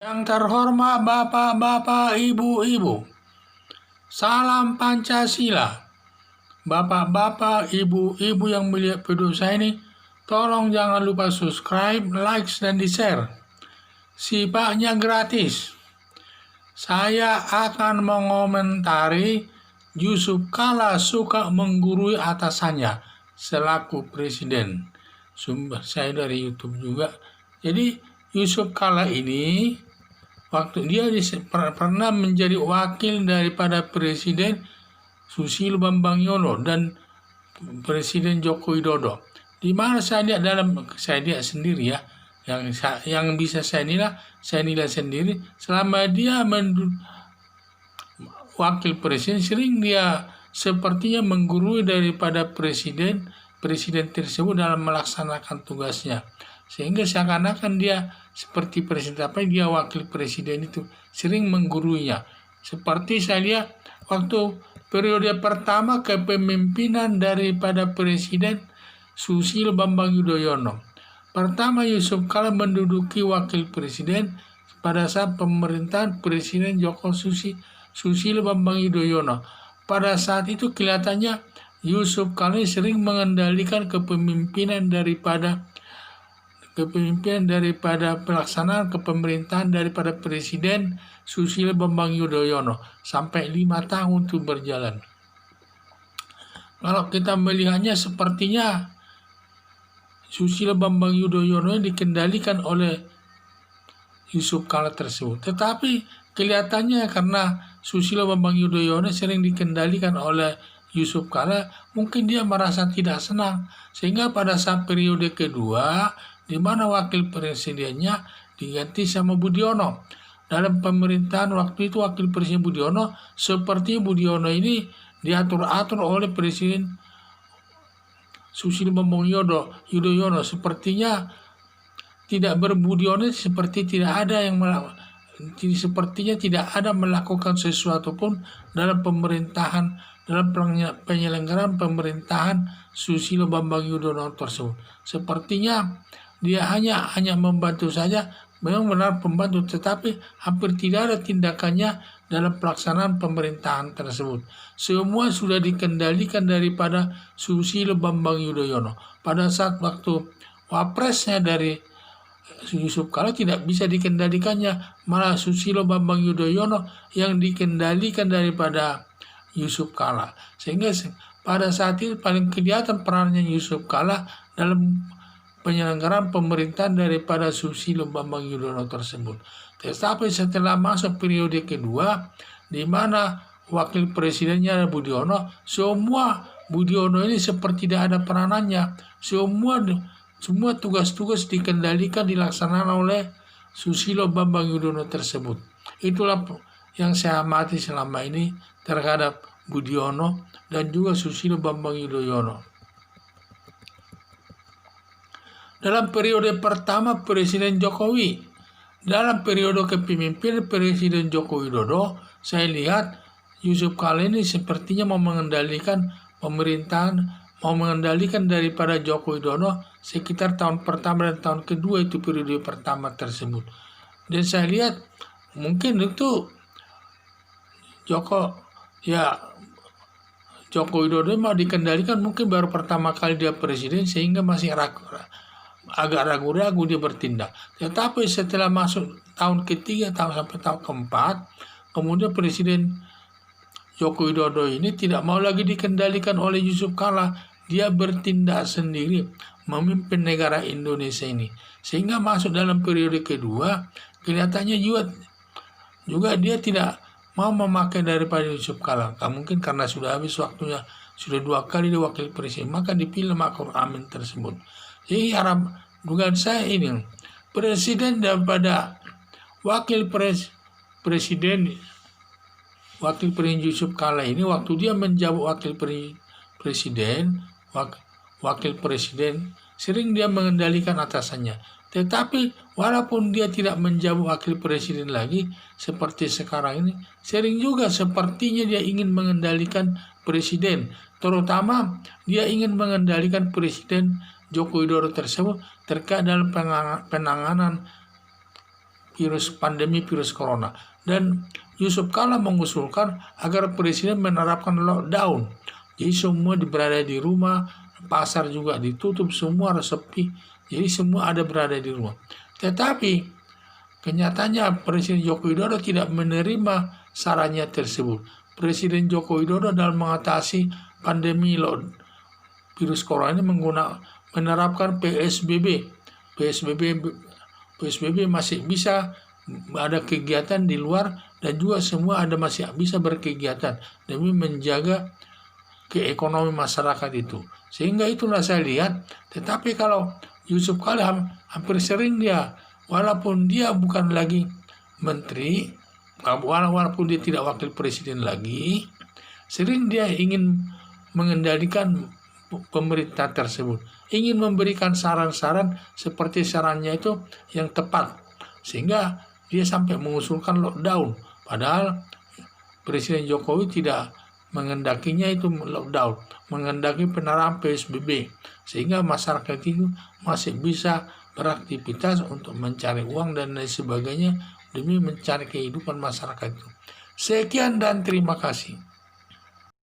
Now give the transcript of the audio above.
Yang terhormat Bapak-bapak, Ibu-ibu, salam Pancasila. Bapak-bapak, Ibu-ibu yang melihat video saya ini, tolong jangan lupa subscribe, like, dan di-share. Sifatnya gratis. Saya akan mengomentari Yusuf Kala suka menggurui atasannya selaku presiden. Sumber saya dari YouTube juga. Jadi Yusuf Kala ini waktu dia pernah menjadi wakil daripada Presiden Susilo Bambang Yudhoyono dan Presiden Joko Widodo. Di mana saya lihat sendiri ya, yang bisa saya nilai sendiri selama dia wakil presiden, sering dia sepertinya menggurui daripada presiden tersebut dalam melaksanakan tugasnya, sehingga seakan-akan dia seperti presiden dia wakil presiden itu sering mengguruinya. Seperti saya lihat waktu periode pertama kepemimpinan daripada Presiden Susilo Bambang Yudhoyono. Pertama Yusuf Kala menduduki wakil presiden pada saat pemerintahan Presiden Susilo Bambang Yudhoyono. Pada saat itu kelihatannya Yusuf Kala sering mengendalikan kepemimpinan daripada pelaksanaan kepemerintahan daripada Presiden Susilo Bambang Yudhoyono sampai 5 tahun itu berjalan. Kalau kita melihatnya sepertinya Susilo Bambang Yudhoyono dikendalikan oleh Yusuf Kala tersebut. Tetapi kelihatannya karena Susilo Bambang Yudhoyono sering dikendalikan oleh Yusuf Kala, mungkin dia merasa tidak senang, sehingga pada saat periode kedua di mana wakil presidennya diganti sama Budiono. Dalam pemerintahan waktu itu wakil presiden Budiono, seperti Budiono ini diatur-atur oleh Presiden Susilo Bambang Yudhoyono. Sepertinya tidak berbudiono, sepertinya tidak ada melakukan sesuatu pun dalam pemerintahan, dalam penyelenggaraan pemerintahan Susilo Bambang Yudhoyono tersebut. Sepertinya dia hanya membantu saja, memang benar pembantu, tetapi hampir tidak ada tindakannya dalam pelaksanaan pemerintahan tersebut. Semua sudah dikendalikan daripada Susilo Bambang Yudhoyono. Pada saat waktu wapresnya dari Yusuf Kala tidak bisa dikendalikannya, malah Susilo Bambang Yudhoyono yang dikendalikan daripada Yusuf Kala. Sehingga pada saat itu paling kelihatan perannya Yusuf Kala dalam penyelenggaraan pemerintahan daripada Susilo Bambang Yudhoyono tersebut. Tetapi setelah masuk periode kedua, di mana wakil presidennya ada Budiono, semua Budiono ini seperti tidak ada peranannya. Semua tugas-tugas dikendalikan, dilaksanakan oleh Susilo Bambang Yudhoyono tersebut. Itulah yang saya amati selama ini terhadap Budiono dan juga Susilo Bambang Yudhoyono. Dalam periode pertama Presiden Jokowi, dalam periode kepemimpinan Presiden Joko Widodo, saya lihat Yusuf Kala ini sepertinya mau mengendalikan pemerintahan, mau mengendalikan daripada Joko Widodo sekitar tahun pertama dan tahun kedua itu periode pertama tersebut. Dan saya lihat mungkin itu Joko Widodo mau dikendalikan mungkin baru pertama kali dia presiden, sehingga masih agak ragu-ragu dia bertindak. Tetapi setelah masuk tahun ketiga sampai tahun keempat, kemudian Presiden Joko Widodo ini tidak mau lagi dikendalikan oleh Yusuf Kala. Dia bertindak sendiri memimpin negara Indonesia ini, sehingga masuk dalam periode kedua kelihatannya juga dia tidak mau memakai daripada Yusuf Kala. Mungkin karena sudah habis waktunya, sudah 2 kali dia wakil presiden, maka dipilih Ma'ruf Amin tersebut. Jadi dugaan saya ini, presiden daripada wakil presiden Yusuf Kala ini, waktu dia menjabat wakil presiden, sering dia mengendalikan atasannya. Tetapi walaupun dia tidak menjabat wakil presiden lagi seperti sekarang ini, sering juga sepertinya dia ingin mengendalikan presiden, terutama dia ingin mengendalikan Presiden Joko Widodo tersebut terkait dalam penanganan pandemi virus corona. Dan Yusuf Kala mengusulkan agar presiden menerapkan lockdown. Jadi semua berada di rumah, pasar juga ditutup, semua harus sepi. Jadi semua ada berada di rumah. Tetapi kenyataannya Presiden Joko Widodo tidak menerima sarannya tersebut. Presiden Joko Widodo dalam mengatasi pandemi virus corona ini menerapkan PSBB. PSBB masih bisa ada kegiatan di luar dan juga semua masih bisa berkegiatan demi menjaga keekonomi masyarakat itu. Sehingga itulah saya lihat, tetapi kalau Yusuf Kala hampir sering dia, walaupun dia bukan lagi menteri, walaupun dia tidak wakil presiden lagi, sering dia ingin mengendalikan pemerintah tersebut, ingin memberikan saran-saran seperti sarannya itu yang tepat, sehingga dia sampai mengusulkan lockdown, padahal Presiden Jokowi tidak mengendakinya itu lockdown, mengendaki penerapan PSBB, sehingga masyarakat itu masih bisa beraktivitas untuk mencari uang dan lain sebagainya demi mencari kehidupan masyarakat itu. Sekian dan terima kasih.